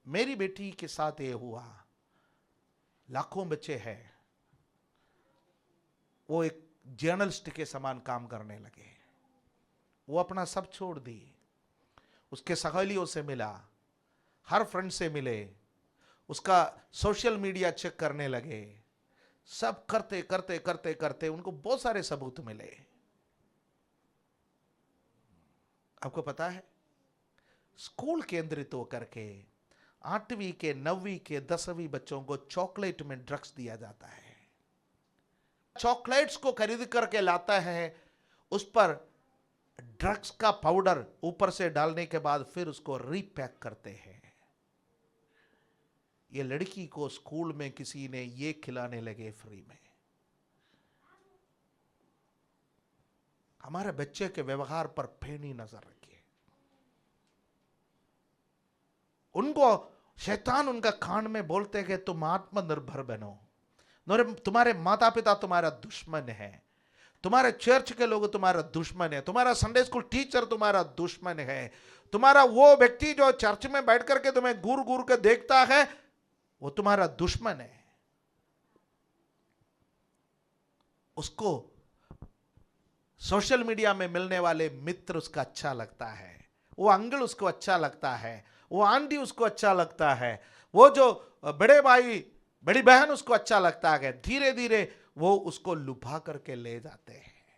मेरी बेटी के साथ ये हुआ, लाखों बच्चे हैं। वो एक जर्नलिस्ट के समान काम करने लगे, वो अपना सब छोड़ दी, उसके सहेलियों से मिला, हर फ्रेंड से मिले, उसका सोशल मीडिया चेक करने लगे। सब करते करते करते करते उनको बहुत सारे सबूत मिले। आपको पता है, स्कूल केंद्रित होकर के 8वीं के 9वीं के 10वीं बच्चों को चॉकलेट में ड्रग्स दिया जाता है। चॉकलेट्स को खरीद करके लाता है, उस पर ड्रग्स का पाउडर ऊपर से डालने के बाद फिर उसको रीपैक करते हैं। ये लड़की को स्कूल में किसी ने ये खिलाने लगे फ्री में। हमारे बच्चे के व्यवहार पर पैनी नजर रखिए। उनको शैतान उनका कान में बोलते हैं तुम आत्मनिर्भर बनो, तुम्हारे माता पिता तुम्हारा दुश्मन है, तुम्हारे चर्च के लोग तुम्हारा दुश्मन है, तुम्हारा संडे स्कूल टीचर तुम्हारा दुश्मन है, तुम्हारा वो व्यक्ति जो चर्च में बैठ करके तुम्हें घूर घूर के देखता है वो तुम्हारा दुश्मन है। उसको सोशल मीडिया में मिलने वाले मित्र उसका अच्छा लगता है, वो अंकल उसको अच्छा लगता है, वो आंटी उसको अच्छा लगता है, वो जो बड़े भाई बड़ी बहन उसको अच्छा लगता है। धीरे धीरे वो उसको लुभा करके ले जाते हैं।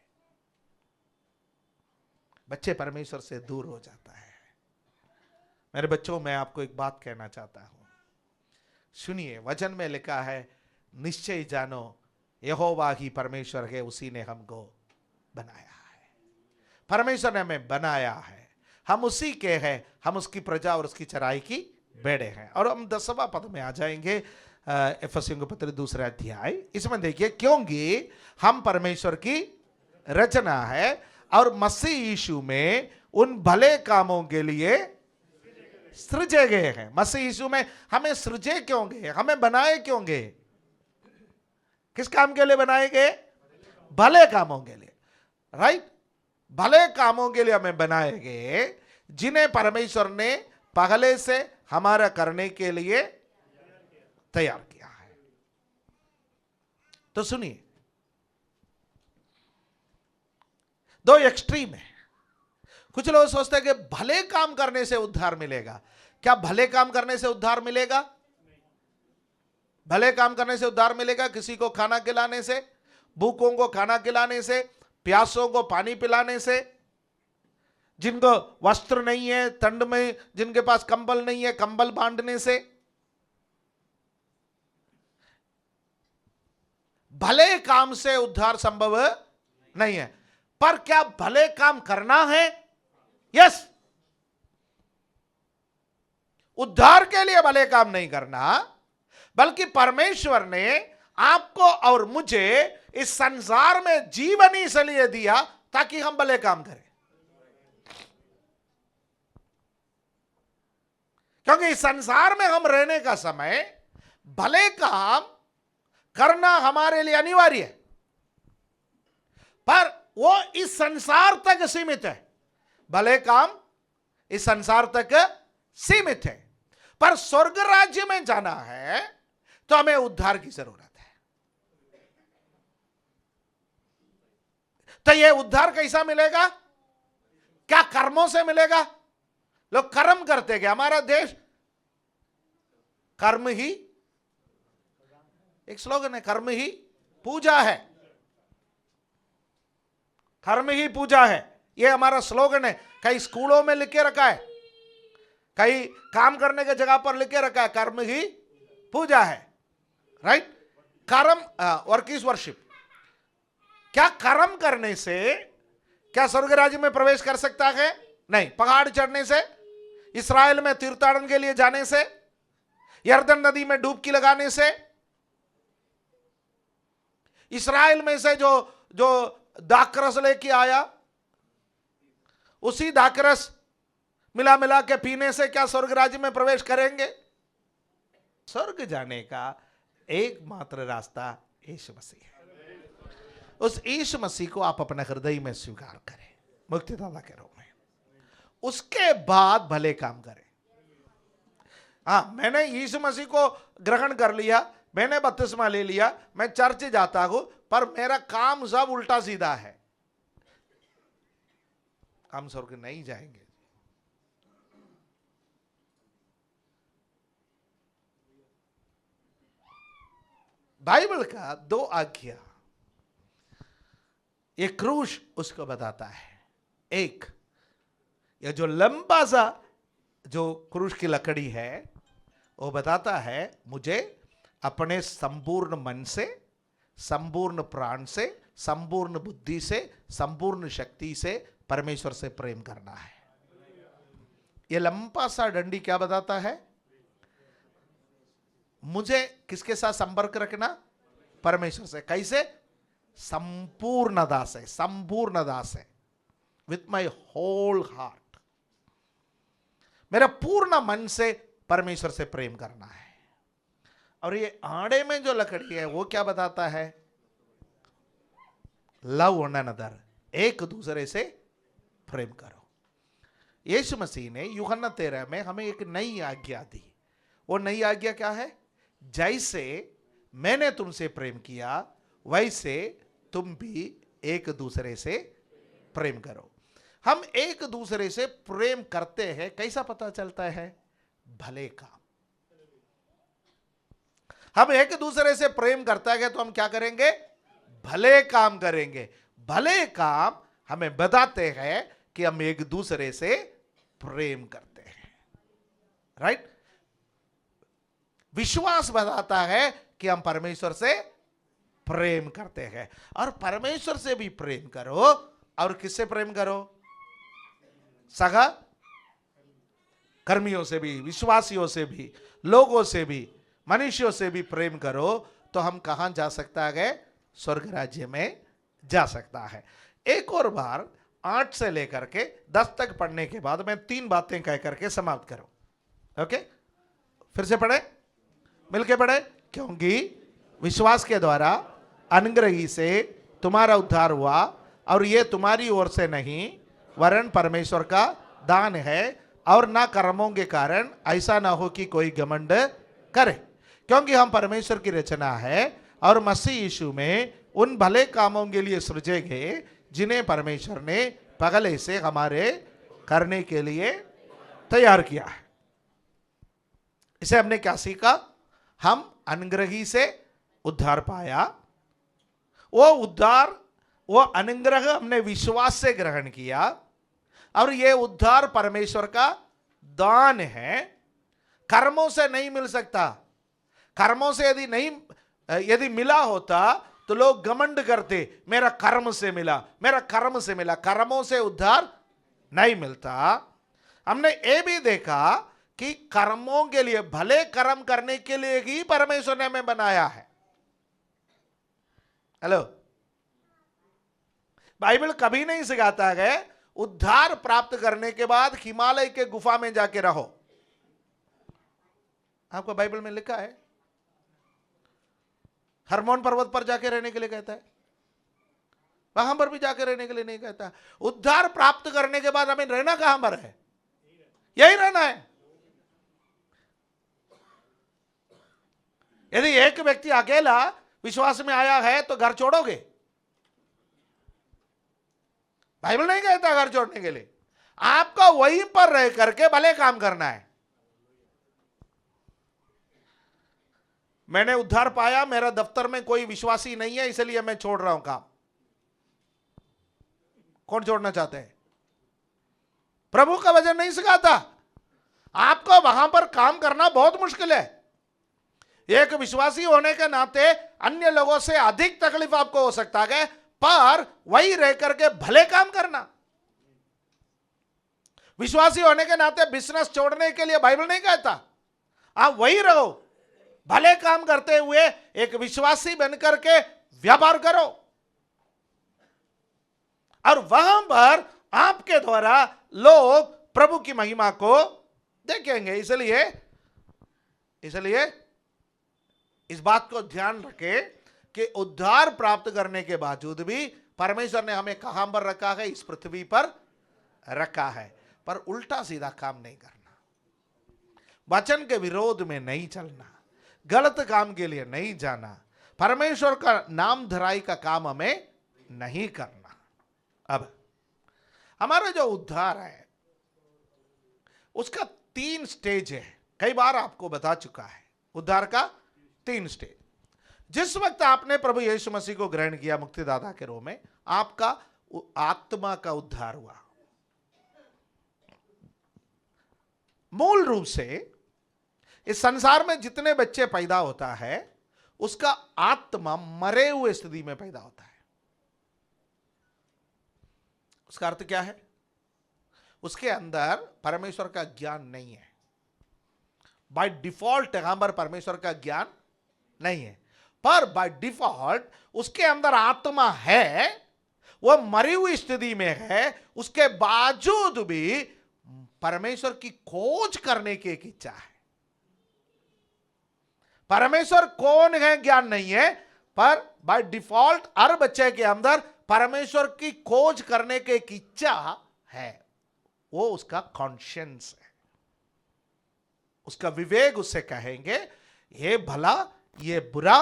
बच्चे परमेश्वर से दूर हो जाता है। मेरे बच्चों, मैं आपको एक बात कहना चाहता हूं, सुनिए। वचन में लिखा है, निश्चय जानो यहोवा ही परमेश्वर है, उसी ने हमको बनाया है। परमेश्वर ने हमें बनाया है, हम उसी के हैं, हम उसकी प्रजा और उसकी चराई की भेड़े हैं। और हम 10वां पद में आ जाएंगे, इफिसियों के पत्र 2 अध्याय। इसमें देखिए, क्योंकि हम परमेश्वर की रचना है और मसीह यीशु में उन भले कामों के लिए सृजे गए हैं। मसीह यीशु में हमें सृजे क्यों गए, हमें बनाए क्यों गए? किस काम के लिए बनाए गए? भले कामों के लिए, राइट? भले कामों के लिए हमें बनाए गए, जिन्हें परमेश्वर ने पहले से हमारा करने के लिए तैयार किया है। तो सुनिए, 2 एक्सट्रीम है। कुछ लोग सोचते हैं कि भले काम करने से उद्धार मिलेगा। क्या भले काम करने से उद्धार मिलेगा? भले काम करने से उद्धार मिलेगा? किसी को खाना खिलाने से, भूखों को खाना खिलाने से, प्यासों को पानी पिलाने से, जिनको वस्त्र नहीं है, ठंड में जिनके पास कंबल नहीं है, कंबल बांटने से? भले काम से उद्धार संभव नहीं है। पर क्या भले काम करना है? यस। उद्धार के लिए भले काम नहीं करना, बल्कि परमेश्वर ने आपको और मुझे इस संसार में जीवन ही इसलिए दिया ताकि हम भले काम करें। क्योंकि इस संसार में हम रहने का समय भले काम करना हमारे लिए अनिवार्य है, पर वो इस संसार तक सीमित है। भले काम इस संसार तक सीमित है, पर स्वर्ग राज्य में जाना है तो हमें उद्धार की जरूरत है। तो यह उद्धार कैसा मिलेगा? क्या कर्मों से मिलेगा? लोग कर्म करते गए। हमारा देश कर्म ही, एक स्लोगन है, कर्म ही पूजा है। कर्म ही पूजा है, यह हमारा स्लोगन है। कई स्कूलों में लिख के रखा है, कई काम करने की जगह पर लिख के रखा है, कर्म ही पूजा है, राइट? कर्म, वर्क इज वर्शिप। क्या कर्म करने से क्या स्वर्ग राज्य में प्रवेश कर सकता है? नहीं। पहाड़ चढ़ने से, इस्राएल में तीर्थाटन के लिए जाने से, यर्दन नदी में डुबकी लगाने से, इस्राएल में से जो दाखरस लेके आया, उसी दाखरस मिला मिला के पीने से क्या स्वर्ग राज्य में प्रवेश करेंगे? स्वर्ग जाने का एकमात्र रास्ता यीशु मसीह है। उस यीशु मसीह को आप अपने हृदय में स्वीकार करें मुक्तिदाता के रूप में, उसके बाद भले काम करें। हाँ, मैंने यीशु मसीह को ग्रहण कर लिया, मैंने बपतिस्मा ले लिया, मैं चर्च जाता हूं, पर मेरा काम सब उल्टा सीधा है, हम स्वर्ग नहीं जाएंगे। बाइबल का दो आज्ञा, ये क्रूश उसको बताता है। एक, ये जो लंबा सा जो क्रूश की लकड़ी है वो बताता है मुझे अपने संपूर्ण मन से, संपूर्ण प्राण से, संपूर्ण बुद्धि से, संपूर्ण शक्ति से परमेश्वर से प्रेम करना है। ये लंबा सा डंडी क्या बताता है? मुझे किसके साथ संपर्क रखना? परमेश्वर से। कैसे? संपूर्णता से, संपूर्णता से, विथ माई होल हार्ट, मेरा पूर्ण मन से परमेश्वर से प्रेम करना है। और ये आड़े में जो लकड़ी है वो क्या बताता है? लव वन अनदर, एक दूसरे से प्रेम करो। यीशु मसीह ने यूहन्ना 13 में हमें एक नई आज्ञा दी। वो नई आज्ञा क्या है? जैसे मैंने तुमसे प्रेम किया वैसे तुम भी एक दूसरे से प्रेम करो। हम एक दूसरे से प्रेम करते हैं, कैसा पता चलता है? भले काम। हम एक दूसरे से प्रेम करता है तो हम क्या करेंगे? भले काम करेंगे। भले काम हमें बताते हैं कि हम एक दूसरे से प्रेम करते हैं। राइट? विश्वास बताता है कि हम परमेश्वर से प्रेम करते हैं। और परमेश्वर से भी प्रेम करो। और किससे प्रेम करो? सगा कर्मियों से भी, विश्वासियों से भी, लोगों से भी, मनुष्यों से भी प्रेम करो तो हम कहां जा सकता है? स्वर्ग राज्य में जा सकता है। एक और बार 8 से लेकर के 10 तक पढ़ने के बाद मैं 3 बातें कह करके समाप्त करूं। ओके, फिर से पढ़े, मिलके पढ़े। क्योंकि विश्वास के द्वारा अनुग्रह से तुम्हारा उद्धार हुआ और ये तुम्हारी ओर से नहीं वरन परमेश्वर का दान है, और ना कर्मों के कारण, ऐसा ना हो कि कोई घमंड करे। क्योंकि हम परमेश्वर की रचना है और मसीह यीशु में उन भले कामों के लिए सृजे गए जिन्हें परमेश्वर ने पहले से हमारे करने के लिए तैयार किया है। इसे हमने क्या सीखा? हम अनुग्रही से उद्धार पाया। वो उद्धार, वो अनुग्रह हमने विश्वास से ग्रहण किया। और ये उद्धार परमेश्वर का दान है, कर्मों से नहीं मिल सकता। कर्मों से यदि मिला होता तो लोग घमंड करते, मेरा कर्म से मिला, मेरा कर्म से मिला। कर्मों से उद्धार नहीं मिलता। हमने ये भी देखा कि कर्मों के लिए, भले कर्म करने के लिए ही परमेश्वर ने हमें बनाया है। हेलो, बाइबल कभी नहीं सिखाता है उद्धार प्राप्त करने के बाद हिमालय के गुफा में जाके रहो। आपको बाइबल में लिखा है हरमोन पर्वत पर जाके रहने के लिए कहता है, वहां पर भी जाके रहने के लिए नहीं कहता। उद्धार प्राप्त करने के बाद हमें रहना कहां पर है? यही रहना है। यदि एक व्यक्ति अकेला विश्वास में आया है तो घर छोड़ोगे? बाइबल नहीं कहता घर छोड़ने के लिए। आपको वहीं पर रह करके भले काम करना है। मैंने उद्धार पाया, मेरा दफ्तर में कोई विश्वासी नहीं है इसलिए मैं छोड़ रहा हूं काम। कौन छोड़ना चाहते हैं? प्रभु का वचन नहीं सिखाता। आपको वहां पर काम करना बहुत मुश्किल है। एक विश्वासी होने के नाते अन्य लोगों से अधिक तकलीफ आपको हो सकता है, पर वही रह करके भले काम करना। विश्वासी होने के नाते बिजनेस छोड़ने के लिए बाइबल नहीं कहता। आप वही रहो, भले काम करते हुए एक विश्वासी बनकर के व्यापार करो, और वहां पर आपके द्वारा लोग प्रभु की महिमा को देखेंगे। इसलिए इस बात को ध्यान रखें कि उद्धार प्राप्त करने के बावजूद भी परमेश्वर ने हमें कहां पर रखा है? इस पृथ्वी पर रखा है। पर उल्टा सीधा काम नहीं करना, वचन के विरोध में नहीं चलना, गलत काम के लिए नहीं जाना, परमेश्वर का नाम धराई का काम हमें नहीं करना। अब हमारा जो उद्धार है उसका 3 स्टेज है। कई बार आपको बता चुका है उद्धार का 3 स्टेज। जिस वक्त आपने प्रभु यीशु मसीह को ग्रहण किया मुक्तिदाता के रूप में, आपका आत्मा का उद्धार हुआ। मूल रूप से इस संसार में जितने बच्चे पैदा होता है, उसका आत्मा मरे हुए स्थिति में पैदा होता है। उसका अर्थ क्या है? उसके अंदर परमेश्वर का ज्ञान नहीं है। बाय डिफॉल्ट यहां पर परमेश्वर का ज्ञान नहीं है, पर बाय डिफॉल्ट उसके अंदर आत्मा है, वह मरी हुई स्थिति में है। उसके बावजूद भी परमेश्वर की खोज करने की एक इच्छा है। परमेश्वर कौन है ज्ञान नहीं है, पर बाय डिफॉल्ट हर बच्चे के अंदर परमेश्वर की खोज करने की एक इच्छा है। वो उसका कॉन्शियंस है, उसका विवेक उससे कहेंगे ये भला, ये बुरा,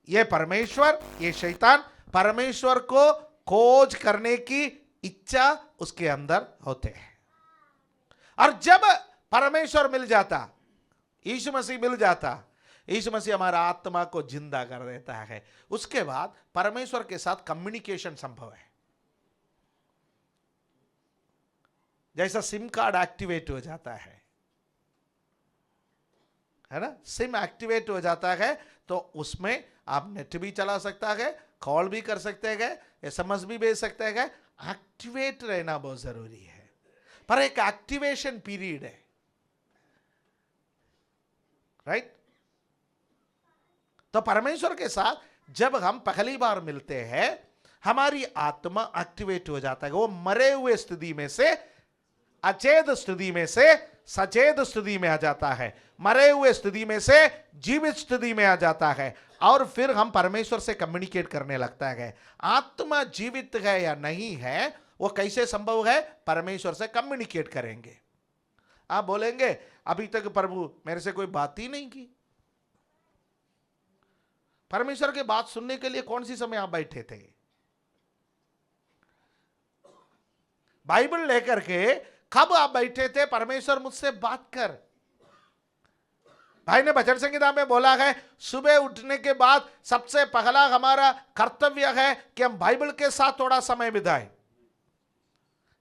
ये परमेश्वर, ये शैतान। परमेश्वर को खोज करने की इच्छा उसके अंदर होते हैं। और जब परमेश्वर मिल जाता, यीशु मसीह मिल जाता, यीशु मसीह हमारा आत्मा को जिंदा कर देता है। उसके बाद परमेश्वर के साथ कम्युनिकेशन संभव है। जैसा सिम कार्ड एक्टिवेट हो जाता है ना, सिम एक्टिवेट हो जाता है तो उसमें आप नेट भी चला सकता है, कॉल भी कर सकते हैं, एसएमएस भी भेज सकते हैं। एक्टिवेट रहना बहुत जरूरी है, पर एक एक्टिवेशन पीरियड है, राइट? तो परमेश्वर के साथ जब हम पहली बार मिलते हैं, हमारी आत्मा एक्टिवेट हो जाता है। वो मरे हुए स्थिति में से अचेत स्थिति में से सचेत स्थिति में आ जाता है, मरे हुए स्थिति में से जीवित स्थिति में आ जाता है, और फिर हम परमेश्वर से कम्युनिकेट करने लगता है। आत्मा जीवित है या नहीं है, वो कैसे संभव है? परमेश्वर से कम्युनिकेट करेंगे। आप बोलेंगे अभी तक प्रभु मेरे से कोई बात ही नहीं की। परमेश्वर की बात सुनने के लिए कौन सी समय आप बैठे थे? बाइबल लेकर के कब आप बैठे थे? परमेश्वर मुझसे बात कर। भाई ने भजन संगीता में बोला है, सुबह उठने के बाद सबसे पहला हमारा कर्तव्य है कि हम बाइबल के साथ थोड़ा समय बिताएं।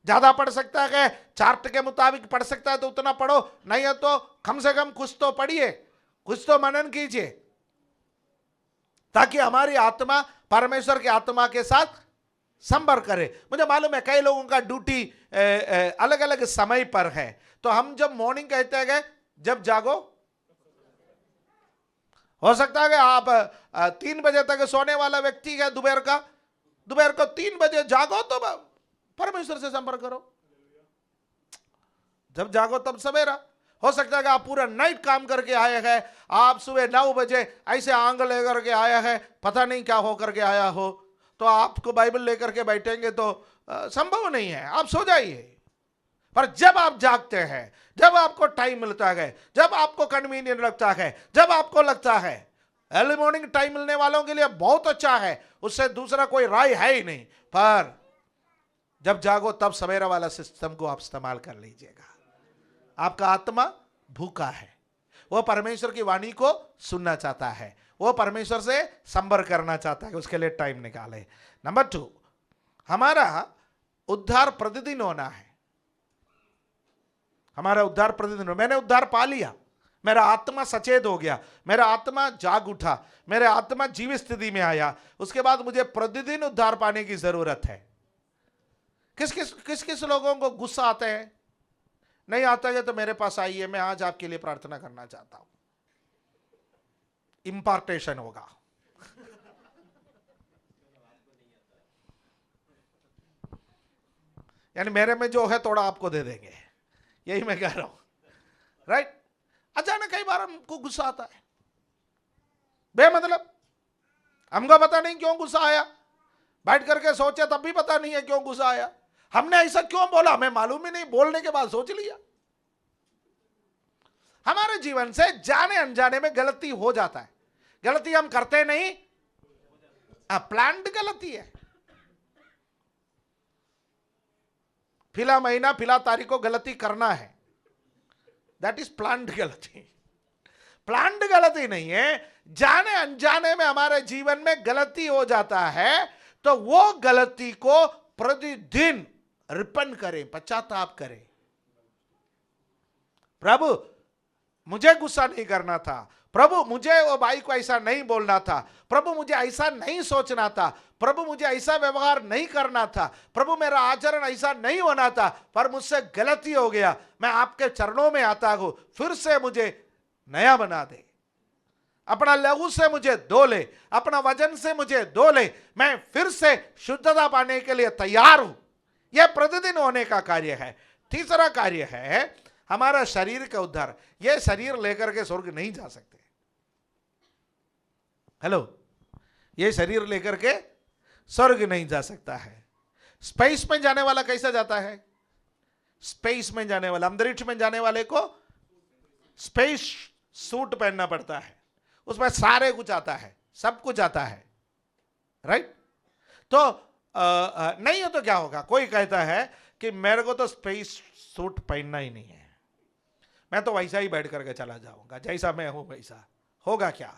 ज्यादा पढ़ सकता है, चार्ट के मुताबिक पढ़ सकता है तो उतना पढ़ो, नहीं है तो कम से कम कुछ तो पढ़िए, कुछ तो मनन कीजिए, ताकि हमारी आत्मा परमेश्वर की आत्मा के साथ संपर्क करे। मुझे मालूम है कई लोगों का ड्यूटी अलग अलग समय पर है, तो हम जब मॉर्निंग कहते हैं जब जागो, हो सकता है आप 3 बजे तक सोने वाला व्यक्ति है, दोपहर को 3 बजे जागो तो परमेश्वर से संपर्क करो। जब जागो तब सवेरा। हो सकता है कि आप पूरा नाइट काम करके आए हैं, आप सुबह 9 बजे ऐसे आंग लेकर के आया है, पता नहीं क्या होकर के आया हो, तो आपको बाइबल लेकर के बैठेंगे तो संभव नहीं है, आप सो जाइए। पर जब आप जागते हैं, जब आपको टाइम मिलता है, जब आपको कन्वीनियंट लगता है, जब आपको लगता है अर्ली मॉर्निंग टाइम मिलने वालों के लिए बहुत अच्छा है, उससे दूसरा कोई राय है ही नहीं, पर जब जागो तब सवेरा वाला सिस्टम को आप इस्तेमाल कर लीजिएगा। आपका आत्मा भूखा है, वो परमेश्वर की वाणी को सुनना चाहता है, वो परमेश्वर से संपर्क करना चाहता है, उसके लिए टाइम निकाले। नंबर 2, हमारा उद्धार प्रतिदिन होना है। हमारा उद्धार प्रतिदिन। मैंने उद्धार पा लिया, मेरा आत्मा सचेत हो गया, मेरा आत्मा जाग उठा, मेरा आत्मा जीवित स्थिति में आया, उसके बाद मुझे प्रतिदिन उद्धार पाने की जरूरत है। किस किस लोगों को गुस्सा आता है? नहीं आता है तो मेरे पास आइए, मैं आज आपके लिए प्रार्थना करना चाहता हूं, इंपार्टेशन होगा। यानी मेरे में जो है थोड़ा आपको दे देंगे, यही मैं कह रहा हूं, राइट? अचानक कई बार हमको गुस्सा आता है बेमतलब, हमको पता नहीं क्यों गुस्सा आया, बैठ करके सोचे तब भी पता नहीं है क्यों गुस्सा आया, हमने ऐसा क्यों बोला हमें मालूम ही नहीं, बोलने के बाद सोच लिया। हमारे जीवन से जाने अनजाने में गलती हो जाता है। गलती हम करते नहीं, प्लान्ड गलती है। फिला महीना फिला तारीख को गलती करना है, दैट इज प्लान्ड गलती। प्लान्ड गलती नहीं है, जाने अनजाने में हमारे जीवन में गलती हो जाता है, तो वो गलती को प्रतिदिन रिपेंट करें, पश्चाताप करें। प्रभु मुझे गुस्सा नहीं करना था, प्रभु मुझे वो भाई को ऐसा नहीं बोलना था, प्रभु मुझे ऐसा नहीं सोचना था, प्रभु मुझे ऐसा व्यवहार नहीं करना था, प्रभु मेरा आचरण ऐसा नहीं होना था, पर मुझसे गलती हो गया। मैं आपके चरणों में आता हूं, फिर से मुझे नया बना दे, अपना लहू से मुझे धो ले, अपना वजन से मुझे धो ले, मैं फिर से शुद्धता पाने के लिए तैयार हूं। यह प्रतिदिन होने का कार्य है। तीसरा कार्य है हमारा शरीर का उद्धार। यह शरीर लेकर के स्वर्ग नहीं जा सकते। हेलो, यह शरीर लेकर के स्वर्ग नहीं जा सकता है। स्पेस में जाने वाला कैसा जाता है? स्पेस में जाने वाला, अंतरिक्ष में जाने वाले को स्पेस सूट पहनना पड़ता है, उसमें सारे कुछ आता है, सब कुछ आता है, राइट? तो नहीं हो तो क्या होगा? कोई कहता है कि मेरे को तो स्पेस सूट पहनना ही नहीं है, मैं तो वैसा ही बैठ करके चला जाऊंगा, जैसा मैं हूं वैसा। होगा क्या?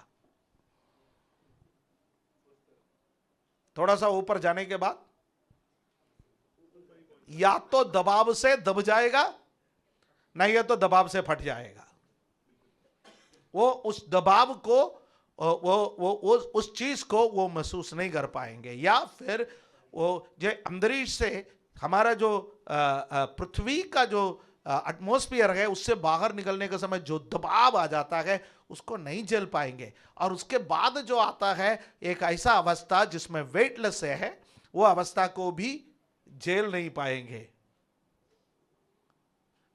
थोड़ा सा ऊपर जाने के बाद या तो दबाव से दब जाएगा, नहीं तो दबाव से फट जाएगा। वो उस दबाव को, वो उस चीज को वो महसूस नहीं कर पाएंगे। या फिर वो जो अंतरिक्ष से हमारा जो पृथ्वी का जो एटमॉस्फेयर है, उससे बाहर निकलने के समय जो दबाव आ जाता है उसको नहीं झेल पाएंगे। और उसके बाद जो आता है एक ऐसा अवस्था जिसमें वेटलेस है, वो अवस्था को भी झेल नहीं पाएंगे।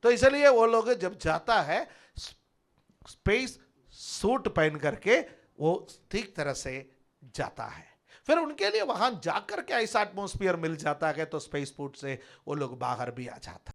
तो इसलिए वो लोग जब जाता है स्पेस सूट पहन करके वो ठीक तरह से जाता है। फिर उनके लिए वहां जाकर के ऐसा एटमॉस्फेयर मिल जाता है तो स्पेस सूट से वो लोग बाहर भी आ जाता है।